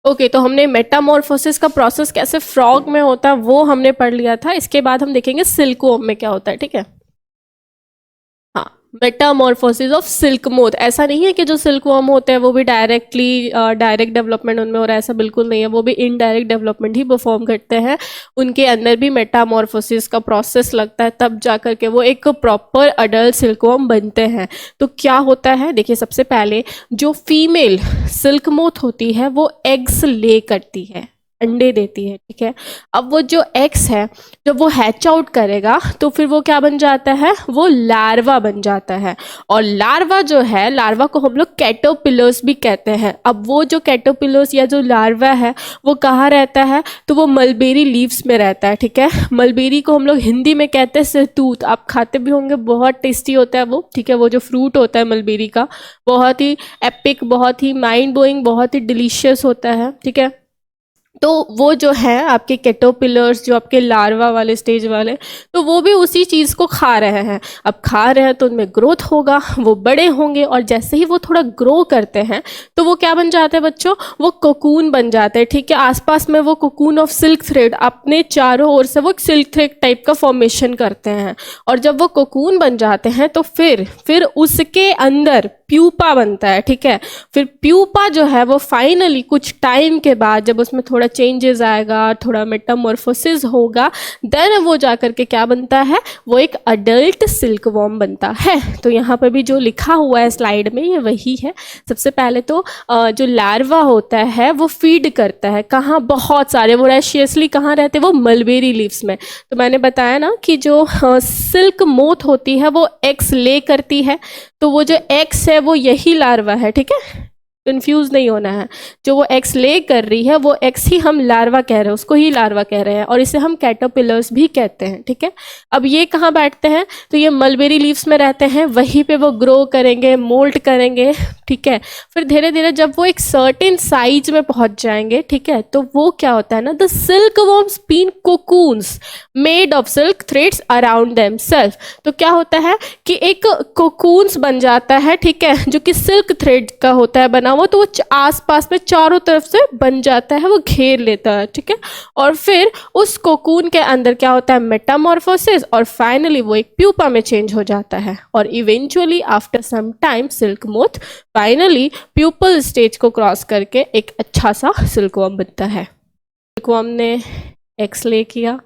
Okay, तो हमने Metamorphosis का प्रोसेस कैसे फ्रॉग में होता है वो हमने पढ़ लिया था। इसके बाद हम देखेंगे सिल्कवर्म में क्या होता है, ठीक है। हाँ, मेटामॉर्फोसिस ऑफ सिल्क मोथ। ऐसा नहीं है कि जो सिल्कवर्म होते हैं वो भी डायरेक्ट डेवलपमेंट उनमें हो रहा है, ऐसा बिल्कुल नहीं है। वो भी इनडायरेक्ट डेवलपमेंट ही परफॉर्म करते हैं। उनके अंदर भी मेटामॉर्फोसिस का प्रोसेस लगता है, तब जा करके वो एक प्रॉपर अडल्ट सिल्कवर्म बनते हैं। तो क्या होता है, देखिए सबसे पहले जो फीमेल सिल्क मोथ होती है वो एग्स ले करती है, अंडे देती है, ठीक है। अब वो जो एग्स है जब वो हैच आउट करेगा तो फिर वो क्या बन जाता है, वो लार्वा बन जाता है। और लार्वा जो है, लार्वा को हम लोग कैटरपिलर्स भी कहते हैं। अब वो जो कैटरपिलर्स या जो लार्वा है वो कहाँ रहता है, तो वो मलबेरी लीव्स में रहता है, ठीक है। मलबेरी को हम लोग हिंदी में कहते हैं सहतूत। आप खाते भी होंगे, बहुत टेस्टी होता है वो, ठीक है। वो जो फ्रूट होता है मलबेरी का, बहुत ही एपिक, बहुत ही माइंड ब्लोइंग, बहुत ही डिलीशियस होता है, ठीक है। तो वो जो है आपके कैटरपिलर्स, जो आपके लार्वा वाले स्टेज वाले, तो वो भी उसी चीज़ को खा रहे हैं। अब खा रहे हैं तो उनमें ग्रोथ होगा, वो बड़े होंगे, और जैसे ही वो थोड़ा ग्रो करते हैं तो वो क्या बन जाते हैं बच्चों, वो कोकून बन जाते हैं, ठीक है। आसपास में वो कोकून ऑफ सिल्क थ्रेड, अपने चारों ओर से वो सिल्क थ्रेड टाइप का फॉर्मेशन करते हैं। और जब वो कोकून बन जाते हैं तो फिर उसके अंदर प्यूपा बनता है, ठीक है। फिर प्यूपा जो है वो फाइनली कुछ टाइम के बाद जब उसमें थोड़ा चेंजेस आएगा, थोड़ा मेटामॉर्फोसिस होगा, देन वो जाकर के क्या बनता है, वो एक अडल्ट सिल्कवर्म बनता है। तो यहाँ पर भी जो लिखा हुआ है स्लाइड में ये वही है। सबसे पहले तो जो लार्वा होता है वो फीड करता है कहाँ, बहुत सारे वोरेशियसली कहाँ रहते हैं, वो मलबेरी लीव्स में। तो मैंने बताया ना कि जो सिल्क मोथ होती है वो एग्स ले करती है, तो वो जो एग्स है वो यही लार्वा है, ठीक है। कंफ्यूज नहीं होना है। जो वो एग्स ले कर रही है वो एग्स ही हम लार्वा कह रहे हैं, उसको ही लार्वा कह रहे हैं, और इसे हम कैटरपिलर्स भी कहते हैं, ठीक है। अब ये कहाँ बैठते हैं, तो ये मलबेरी लीव्स में रहते हैं, वहीं पे वो ग्रो करेंगे, मोल्ट करेंगे, ठीक है। फिर धीरे धीरे जब वो एक सर्टेन साइज में पहुंच जाएंगे, ठीक है, तो वो क्या होता है ना, the silkworm spin cocoons made of silk threads around themselves. तो क्या होता है कि एक कोकून्स बन जाता है, ठीक है, जो कि सिल्क थ्रेड का होता है बना हुआ, तो वो आसपास में चारों तरफ से बन जाता है, वो घेर लेता है, ठीक है। और फिर उस कोकून के अंदर क्या होता है, मेटामॉर्फोसिस, और फाइनली वो एक प्यूपा में चेंज हो जाता है। और eventually after some time silk moth finally pupal stage को क्रॉस करके एक अच्छा सा सिल्कवर्म बनता है। सिल्कवर्म ने एक्स ले किया,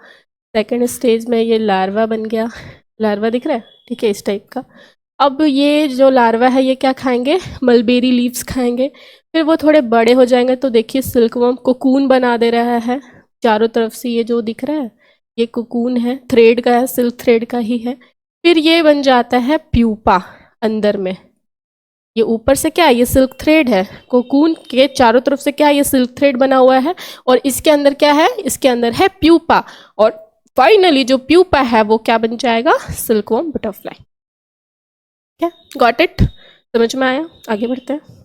सेकेंड स्टेज में ये लार्वा बन गया, लार्वा दिख रहा है, ठीक है, इस टाइप का। अब ये जो लार्वा है ये क्या खाएंगे, मलबेरी लीव्स खाएंगे। फिर वो थोड़े बड़े हो जाएंगे तो देखिए सिल्कवर्म कोकून बना दे रहा है चारों तरफ से। ये जो दिख रहा है ये कोकून है, थ्रेड का है, सिल्क थ्रेड का ही है। फिर ये बन जाता है प्यूपा अंदर में। ये ऊपर से क्या है, ये सिल्क थ्रेड है, कोकून के चारों तरफ से क्या है, ये सिल्क थ्रेड बना हुआ है, और इसके अंदर क्या है, इसके अंदर है प्यूपा। और फाइनली जो प्यूपा है वो क्या बन जाएगा, सिल्कवर्म बटरफ्लाई। क्या, गॉट इट, समझ में आया? आगे बढ़ते हैं।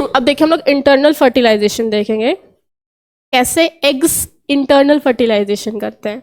अब देखिए हम लोग इंटरनल फर्टिलाइजेशन देखेंगे, कैसे एग्स इंटरनल फर्टिलाइजेशन करते हैं।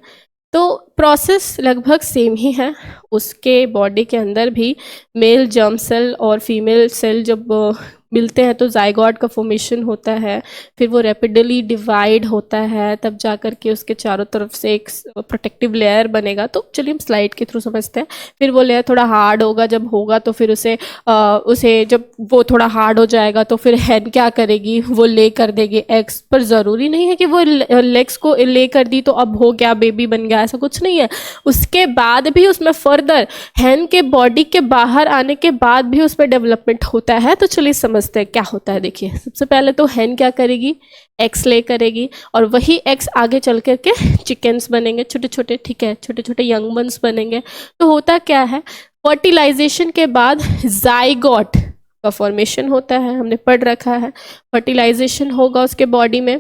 तो प्रोसेस लगभग सेम ही है। उसके बॉडी के अंदर भी मेल जर्म सेल और फीमेल सेल जब मिलते हैं तो जाइगोट का फॉर्मेशन होता है। फिर वो रैपिडली डिवाइड होता है, तब जा कर के उसके चारों तरफ से एक प्रोटेक्टिव लेयर बनेगा। तो चलिए हम स्लाइड के थ्रू समझते हैं। फिर वो लेयर थोड़ा हार्ड होगा, जब होगा तो फिर उसे जब वो थोड़ा हार्ड हो जाएगा तो फिर हैन क्या करेगी, वो ले कर देगी एग्स। पर ज़रूरी नहीं है कि वो लेग्स को ले कर दी तो अब हो गया, बेबी बन गया, ऐसा कुछ नहीं है। उसके बाद भी उसमें फर्दर हैन के बॉडी के बाहर आने के बाद भी उस पर डेवलपमेंट होता है। तो चलिए समझते हैं क्या होता है। देखिए सबसे पहले तो हैन क्या करेगी, एग्स ले करेगी, और वही एग्स आगे चल करके चिकन्स बनेंगे, छोटे छोटे, ठीक है, छोटे छोटे यंग वंस बनेंगे। तो होता क्या है, फर्टिलाइजेशन के बाद जाइगोट का फॉर्मेशन होता है, हमने पढ़ रखा है। फर्टिलाइजेशन होगा उसके बॉडी में,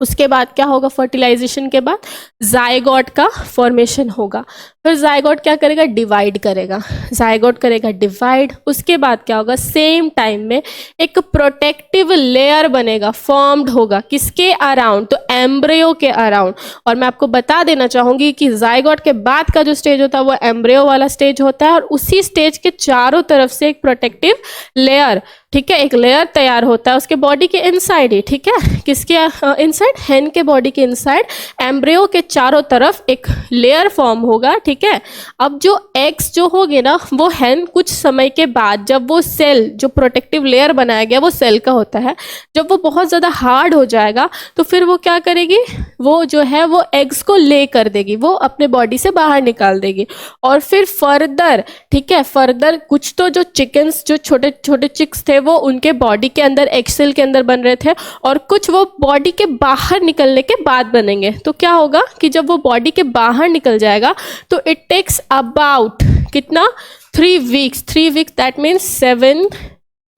उसके बाद क्या होगा, फर्टिलाइजेशन के बाद जाइगोट का फॉर्मेशन होगा। फिर जाइगोट क्या करेगा, डिवाइड करेगा, जाइगोट करेगा डिवाइड, उसके बाद क्या होगा, सेम टाइम में एक प्रोटेक्टिव लेयर बनेगा, फॉर्म्ड होगा, किसके अराउंड, तो एम्ब्रियो के अराउंड। और मैं आपको बता देना चाहूंगी कि जाइगोट के बाद का जो स्टेज होता है वो एम्ब्रियो वाला स्टेज होता है, और उसी स्टेज के चारों तरफ से एक प्रोटेक्टिव लेयर, ठीक है, एक लेयर तैयार होता है उसके बॉडी के इनसाइड ही, ठीक है, किसके इनसाइड, हेन के बॉडी के इनसाइड एम्ब्रियो के चारों तरफ एक लेयर फॉर्म होगा, ठीक है। अब जो एग्स जो होंगे ना, वो हेन कुछ समय के बाद, जब वो सेल जो प्रोटेक्टिव लेयर बनाया गया वो सेल का होता है, जब वो बहुत ज़्यादा हार्ड हो जाएगा तो फिर वो क्या करेगी, वो जो है वो एग्स को ले कर देगी, वो अपने बॉडी से बाहर निकाल देगी। और फिर फर्दर, ठीक है, फर्दर कुछ तो जो चिकन्स, जो छोटे छोटे चिक्स थे वो उनके बॉडी के अंदर एग सेल के अंदर बन रहे थे, और कुछ वो बॉडी के बाहर निकलने के बाद बनेंगे। तो क्या होगा कि जब वो बॉडी के बाहर निकल जाएगा तो इट टेक्स अबाउट कितना, 3 वीक्स, 3 वीक्स दैट मीन्स 7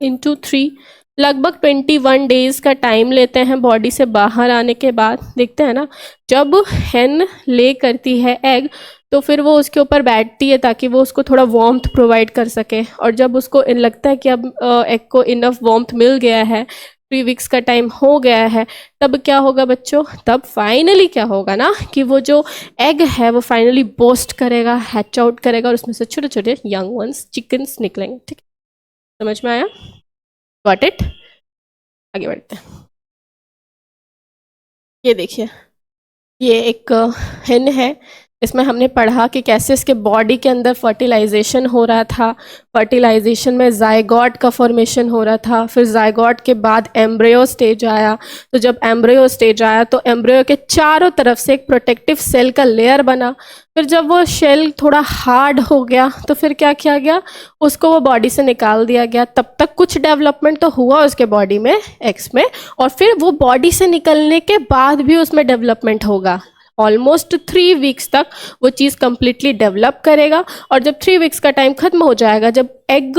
× 3, लगभग 21 डेज का टाइम लेते हैं बॉडी से बाहर आने के बाद। देखते हैं ना, जब हेन ले करती है एग तो फिर वो उसके ऊपर बैठती है ताकि वो उसको थोड़ा वार्मथ प्रोवाइड कर सके, और जब उसको लगता है कि अब एग को इनफ वार्मथ मिल गया है, 3 वीक्स का टाइम हो गया है, तब क्या होगा बच्चों, तब फाइनली क्या होगा ना कि वो जो एग है वो फाइनली बोस्ट करेगा, हैच आउट करेगा, और उसमें से छोटे छोटे यंग वंस चिकन्स निकलेंगे। ठीक है, समझ में आया, गॉट इट। आगे बढ़ते हैं। ये देखिए, ये एक हेन है, इसमें हमने पढ़ा कि कैसे इसके बॉडी के अंदर फर्टिलाइजेशन हो रहा था, फर्टिलाइजेशन में जाइगोट का फॉर्मेशन हो रहा था, फिर जाइगोट के बाद एम्ब्रियो स्टेज आया। तो जब एम्ब्रियो स्टेज आया तो एम्ब्रियो के चारों तरफ से एक प्रोटेक्टिव सेल का लेयर बना। फिर जब वो शेल थोड़ा हार्ड हो गया तो फिर क्या किया गया, उसको वो बॉडी से निकाल दिया गया। तब तक कुछ डेवलपमेंट तो हुआ उसके बॉडी में, एग्स में, और फिर वो बॉडी से निकलने के बाद भी उसमें डेवलपमेंट होगा। ऑलमोस्ट 3 वीक्स तक वो चीज़ कंप्लीटली डेवलप करेगा, और जब 3 वीक्स का टाइम खत्म हो जाएगा, जब एग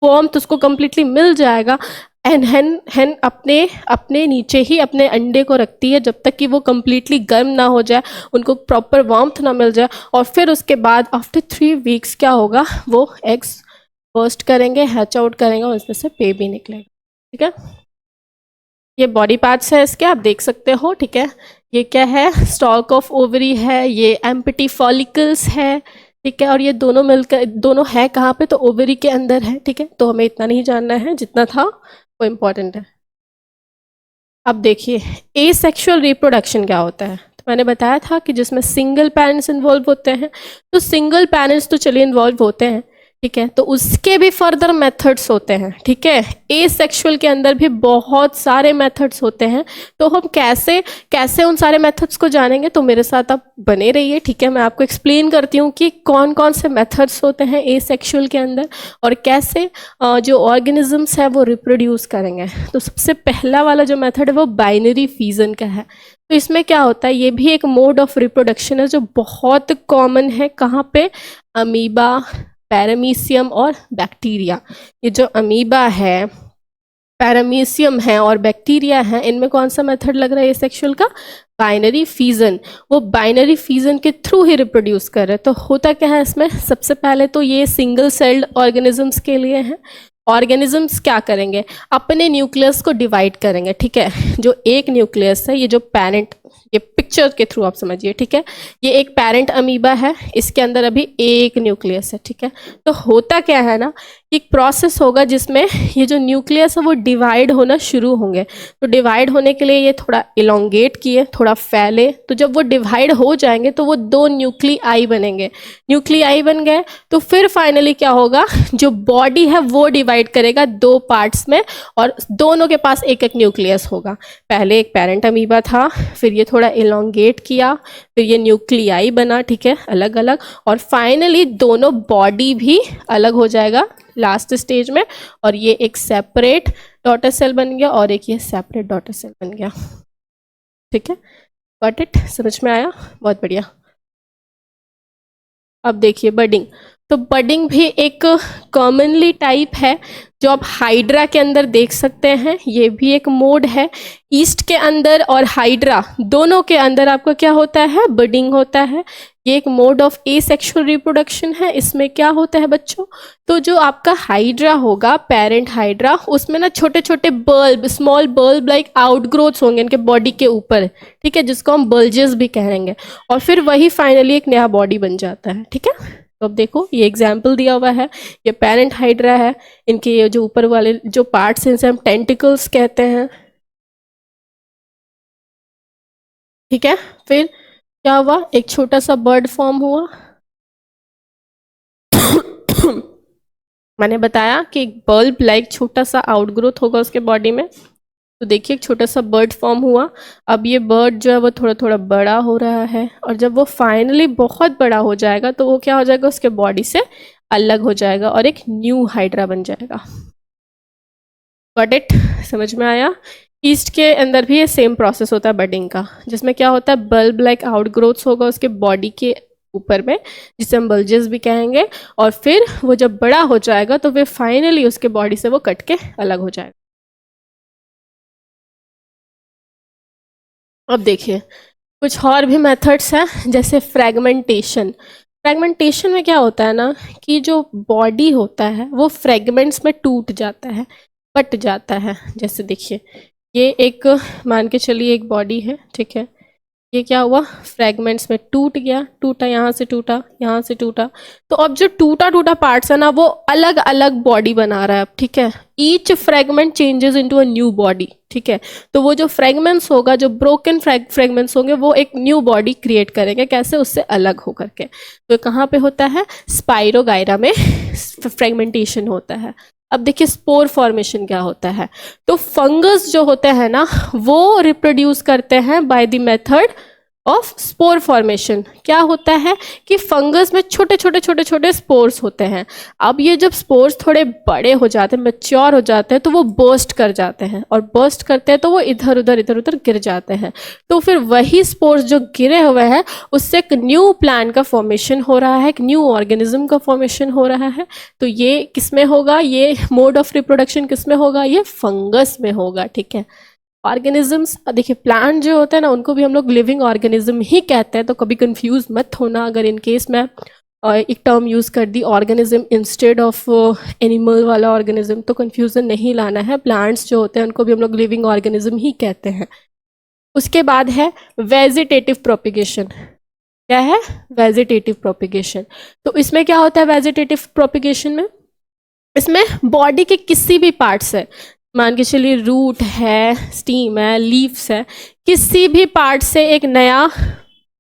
फॉर्म तो उसको कंप्लीटली मिल जाएगा, एंड हेन अपने नीचे ही अपने अंडे को रखती है जब तक कि वो कंप्लीटली गर्म ना हो जाए, उनको प्रॉपर वार्मथ ना मिल जाए, और फिर उसके बाद आफ्टर 3 वीक्स क्या होगा, वो एग्स बर्स्ट करेंगे, हैच आउट करेंगे, और उसमें से बेबी निकलेगा। ठीक है, ये बॉडी पार्ट्स है इसके, आप देख सकते हो। ठीक है, ये क्या है, स्टॉक ऑफ ओवरी है, ये एम्प्टी फॉलिकल्स है, ठीक है, और ये दोनों मिलकर, दोनों है कहाँ पे, तो ओवरी के अंदर है। ठीक है, तो हमें इतना नहीं जानना है, जितना था वो इम्पोर्टेंट है। अब देखिए, एसेक्सुअल रिप्रोडक्शन क्या होता है। तो मैंने बताया था कि जिसमें सिंगल पेरेंट्स इन्वॉल्व होते हैं, तो सिंगल पेरेंट्स तो चलिए इन्वॉल्व होते हैं, ठीक है, तो उसके भी फर्दर मेथड्स होते हैं। ठीक है, एसेक्सुअल के अंदर भी बहुत सारे मेथड्स होते हैं। तो हम कैसे कैसे उन सारे मेथड्स को जानेंगे, तो मेरे साथ आप बने रहिए। ठीक है, मैं आपको एक्सप्लेन करती हूँ कि कौन कौन से मेथड्स होते हैं एसेक्सुअल के अंदर, और कैसे जो ऑर्गेनिजम्स है वो रिप्रोड्यूस करेंगे। तो सबसे पहला वाला जो मेथड है वो बाइनरी फ्यूजन का है। तो इसमें क्या होता है, ये भी एक मोड ऑफ रिप्रोडक्शन है जो बहुत कॉमन है। कहाँ पे, अमीबा, पैरामीशियम और बैक्टीरिया। ये जो अमीबा है, पैरामीशियम है और बैक्टीरिया है, इनमें कौन सा मेथड लग रहा है एसेक्सुअल का, बाइनरी फ्यूजन। वो बाइनरी फ्यूजन के थ्रू ही रिप्रोड्यूस कर रहे हैं। तो होता क्या है इसमें, सबसे पहले तो ये सिंगल सेल्ड ऑर्गेनिजम्स के लिए है। ऑर्गेनिजम्स क्या करेंगे, अपने न्यूक्लियस को डिवाइड करेंगे। ठीक है, जो एक न्यूक्लियस है, ये जो पेरेंट, ये पिक्चर के थ्रू आप समझिए। ठीक है, ये एक पेरेंट अमीबा है, इसके अंदर अभी एक न्यूक्लियस है। ठीक है, तो होता क्या है ना, एक प्रोसेस होगा जिसमें ये जो न्यूक्लियस है वो डिवाइड होना शुरू होंगे। तो डिवाइड होने के लिए ये थोड़ा इलोंगेट किए, थोड़ा फैले, तो जब वो डिवाइड हो जाएंगे तो वो 2 न्यूक्लियाई बनेंगे। न्यूक्लियाई बन गए तो फिर फाइनली क्या होगा, जो बॉडी है वो डिवाइड करेगा 2 पार्ट्स में, और दोनों के पास एक एक न्यूक्लियस होगा। पहले एक पेरेंट अमीबा था, फिर ये थोड़ा इलोंगेट किया, फिर ये न्यूक्लियाई बना, ठीक है, अलग अलग, और फाइनली दोनों बॉडी भी अलग हो जाएगा लास्ट स्टेज में, और ये एक सेपरेट डॉटर सेल बन गया और एक ये सेपरेट डॉटर सेल बन गया। ठीक है, गॉट इट, समझ में आया, बहुत बढ़िया। अब देखिए बडिंग। तो बडिंग भी एक कॉमनली टाइप है जो आप हाइड्रा के अंदर देख सकते हैं, ये भी एक मोड है। ईस्ट के अंदर और हाइड्रा दोनों के अंदर आपका क्या होता है, बडिंग होता है। ये एक मोड ऑफ एसेक्सुअल रिप्रोडक्शन है। इसमें क्या होता है बच्चों, तो जो आपका हाइड्रा होगा, पेरेंट हाइड्रा, उसमें ना छोटे छोटे bulb, small bulb like outgrowths होंगे इनके बॉडी के ऊपर, ठीक है, जिसको हम बल्जेस भी कहेंगे, और फिर वही फाइनली एक नया बॉडी बन जाता है, ठीक है। तो अब देखो ये एग्जाम्पल दिया हुआ है, ये पेरेंट हाइड्रा है, इनके ये जो ऊपर वाले जो पार्ट्स हैं इनसे हम टेंटिकल्स कहते हैं, ठीक है। फिर क्या हुआ, एक छोटा सा बर्ड फॉर्म हुआ। मैंने बताया कि एक बल्ब लाइक छोटा सा आउटग्रोथ होगा उसके बॉडी में। तो देखिए एक छोटा सा बर्ड फॉर्म हुआ। अब ये बर्ड जो है वो थोड़ा थोड़ा बड़ा हो रहा है, और जब वो फाइनली बहुत बड़ा हो जाएगा तो वो क्या हो जाएगा, उसके बॉडी से अलग हो जाएगा और एक न्यू हाइड्रा बन जाएगा। गॉट इट, समझ में आया। ईस्ट के अंदर भी ये सेम प्रोसेस होता है बडिंग का, जिसमें क्या होता है, बल्ब लाइक आउटग्रोथ्स होगा उसके बॉडी के ऊपर में, जिसे हम बल्जेस भी कहेंगे, और फिर वो जब बड़ा हो जाएगा तो फिर फाइनली उसके बॉडी से वो कट के अलग हो जाएगा। अब देखिए कुछ और भी मेथड्स हैं, जैसे फ्रेगमेंटेशन। फ्रेगमेंटेशन में क्या होता है ना, कि जो बॉडी होता है वो फ्रेगमेंट्स में टूट जाता है, बट जाता है। जैसे देखिए ये एक, मान के चलिए एक बॉडी है, ठीक है, ये क्या हुआ, फ्रेगमेंट्स में टूट गया, टूटा, यहाँ से टूटा, यहाँ से टूटा। तो अब जो टूटा टूटा पार्ट्स है ना वो अलग अलग बॉडी बना रहा है अब, ठीक है। Each fragment changes into a new body, ठीक है। तो वो जो फ्रेगमेंट्स होगा, जो ब्रोकन फ्रेगमेंट्स होंगे, वो एक न्यू बॉडी क्रिएट करेंगे, कैसे, उससे अलग होकर के। तो कहाँ पे होता है, स्पाइरोगाइरा में फ्रेगमेंटेशन होता है। अब देखिए स्पोर फॉर्मेशन क्या होता है, तो फंगस जो होते हैं ना वो रिप्रोड्यूस करते हैं by the method of spore formation. क्या होता है कि फंगस में छोटे छोटे छोटे छोटे स्पोर्स होते हैं। अब ये जब स्पोर्स थोड़े बड़े हो जाते हैं, मैच्योर हो जाते हैं, तो वो बर्स्ट कर जाते हैं, और बर्स्ट करते हैं तो वो इधर उधर गिर जाते हैं। तो फिर वही स्पोर्स जो गिरे हुए हैं उससे एक न्यू प्लांट का फॉर्मेशन हो रहा है, एक न्यू ऑर्गेनिज्म का फॉर्मेशन हो रहा है। तो ये किस में होगा, ये मोड ऑफ रिप्रोडक्शन किस में होगा, ये फंगस में होगा, ठीक है। ऑर्गेनिजम्स, देखिए प्लांट जो होता है ना उनको भी हम लोग लिविंग ऑर्गेनिज्म ही कहते हैं, तो कभी कंफ्यूज मत होना अगर इन केस में एक टर्म यूज़ कर दी ऑर्गेनिज्म इंस्टेड ऑफ एनिमल वाला ऑर्गेनिज्म, तो कंफ्यूजन नहीं लाना है। प्लांट्स जो होते हैं उनको भी हम लोग लिविंग ऑर्गेनिज्म ही कहते हैं। उसके बाद है वेजिटेटिव प्रोपिगेशन। क्या है, वेजिटेटिव प्रोपिगेशन। तो इसमें क्या होता है वेजिटेटिव प्रोपिगेशन में, इसमें बॉडी के किसी भी पार्ट से, मान के चलिए रूट है, स्टीम है, लीव्स है, किसी भी पार्ट से एक नया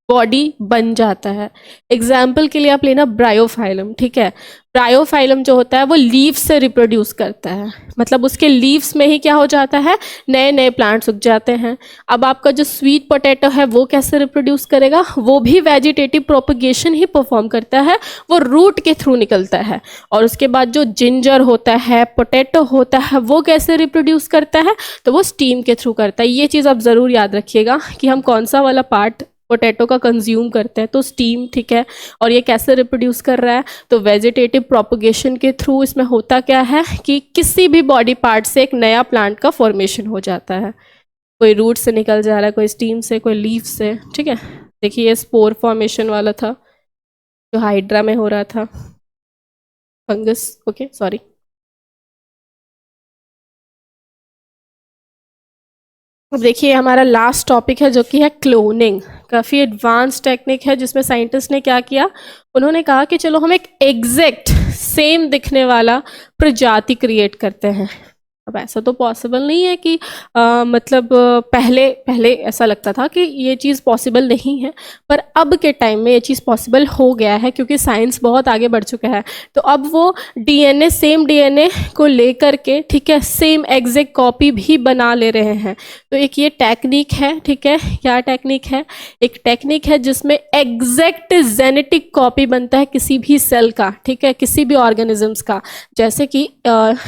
बॉडी बन जाता है। एग्जाम्पल के लिए आप लेना ब्रायोफाइलम, ठीक है। ब्रायोफाइलम जो होता है वो लीव्स से रिप्रोड्यूस करता है, मतलब उसके लीव्स में ही क्या हो जाता है, नए नए प्लांट्स उग जाते हैं। अब आपका जो स्वीट पोटैटो है वो कैसे रिप्रोड्यूस करेगा, वो भी वेजिटेटिव प्रोपगेशन ही परफॉर्म करता है, वो रूट के थ्रू निकलता है। और उसके बाद जो जिंजर होता है, पोटैटो होता है, वो कैसे रिप्रोड्यूस करता है, तो वो स्टीम के थ्रू करता है। ये चीज़ आप ज़रूर याद रखिएगा कि हम कौन सा वाला पार्ट पोटैटो का कंज्यूम करते हैं, तो स्टीम, ठीक है। और ये कैसे रिप्रोड्यूस कर रहा है, तो वेजिटेटिव प्रोपगेशन के थ्रू। इसमें होता क्या है कि किसी भी बॉडी पार्ट से एक नया प्लांट का फॉर्मेशन हो जाता है, कोई रूट से निकल जा रहा है, कोई स्टीम से, कोई लीफ से, ठीक है। देखिए ये स्पोर फॉर्मेशन वाला था जो हाइड्रा में हो रहा था, फंगस, ओके सॉरी। अब देखिए हमारा लास्ट टॉपिक है जो कि है क्लोनिंग। काफ़ी एडवांस टेक्निक है जिसमें साइंटिस्ट ने क्या किया, उन्होंने कहा कि चलो हम एक एग्जैक्ट सेम दिखने वाला प्रजाति क्रिएट करते हैं। अब ऐसा तो पॉसिबल नहीं है कि मतलब पहले पहले ऐसा लगता था कि ये चीज़ पॉसिबल नहीं है, पर अब के टाइम में ये चीज़ पॉसिबल हो गया है क्योंकि साइंस बहुत आगे बढ़ चुका है। तो अब वो डीएनए, सेम डीएनए को लेकर के, ठीक है, सेम एग्जैक्ट कॉपी भी बना ले रहे हैं। तो एक ये टेक्निक है, ठीक है। क्या टेक्निक है, एक टेक्निक है जिसमें एग्जैक्ट जेनेटिक कॉपी बनता है किसी भी सेल का, ठीक है, किसी भी ऑर्गेनिजम्स का। जैसे कि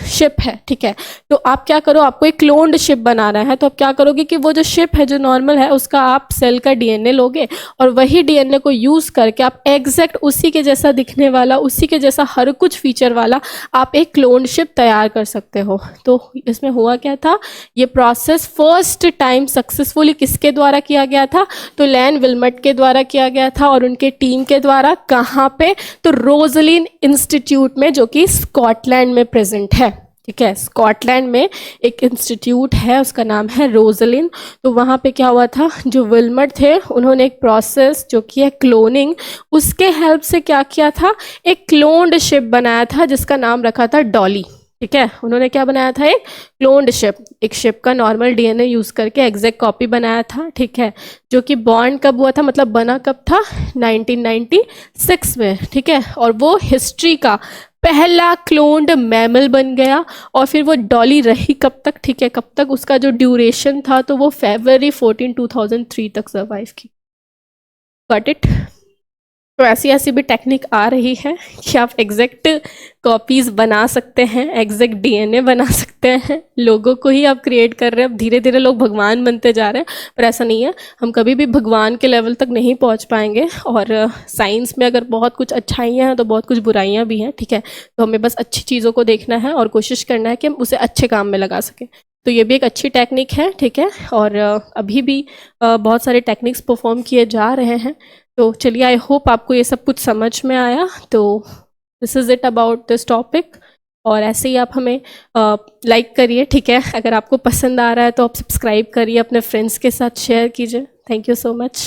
शिप है, ठीक है, तो तो आप क्या करो, आपको एक क्लोन्ड शिप बनाना है, तो आप क्या करोगे कि वो जो शिप है जो नॉर्मल है उसका आप सेल का डीएनए लोगे और वही डीएनए को यूज़ करके आप एग्जैक्ट उसी के जैसा दिखने वाला, उसी के जैसा हर कुछ फीचर वाला आप एक क्लोन्ड शिप तैयार कर सकते हो। तो इसमें हुआ क्या था, ये प्रोसेस फर्स्ट टाइम सक्सेसफुली किसके द्वारा किया गया था, तो लैन विल्मट के द्वारा किया गया था और उनके टीम के द्वारा। कहाँ पे, तो रोजलिन इंस्टीट्यूट में, जो कि स्कॉटलैंड में प्रेजेंट है। ठीक है, स्कॉटलैंड में एक इंस्टीट्यूट है, उसका नाम है रोजलिन। तो वहाँ पे क्या हुआ था, जो विल्मट थे उन्होंने एक प्रोसेस जो कि है क्लोनिंग, उसके हेल्प से क्या किया था, एक क्लोन्ड शिप बनाया था जिसका नाम रखा था डॉली। ठीक है, उन्होंने क्या बनाया था, एक क्लोन्ड शिप, एक शिप का नॉर्मल डीएनए यूज करके एग्जैक्ट कॉपी बनाया था। ठीक है, जो कि बॉर्न कब हुआ था, मतलब बना कब था, 1996 में। ठीक है, और वो हिस्ट्री का पहला क्लोन्ड मैमल बन गया। और फिर वो डॉली रही कब तक, ठीक है, कब तक, उसका जो ड्यूरेशन था तो वो February 14, 2003 तक सर्वाइव की। Got it. तो ऐसी ऐसी भी टेक्निक आ रही है कि आप एग्जैक्ट कॉपीज बना सकते हैं, एग्जैक्ट डीएनए बना सकते हैं, लोगों को ही आप क्रिएट कर रहे हैं। अब धीरे धीरे लोग भगवान बनते जा रहे हैं, पर ऐसा नहीं है, हम कभी भी भगवान के लेवल तक नहीं पहुंच पाएंगे। और साइंस में अगर बहुत कुछ अच्छाइयाँ हैं तो बहुत कुछ बुराइयाँ भी हैं। ठीक है, तो हमें बस अच्छी चीज़ों को देखना है और कोशिश करना है कि हम उसे अच्छे काम में लगा सकें। तो ये भी एक अच्छी टेक्निक है। ठीक है, और अभी भी बहुत सारे टेक्निक्स परफॉर्म किए जा रहे हैं। तो चलिए, आई होप आपको ये सब कुछ समझ में आया। तो this is it about this topic. और ऐसे ही आप हमें लाइक करिए। ठीक है, अगर आपको पसंद आ रहा है तो आप सब्सक्राइब करिए, अपने फ्रेंड्स के साथ शेयर कीजिए। Thank you so much.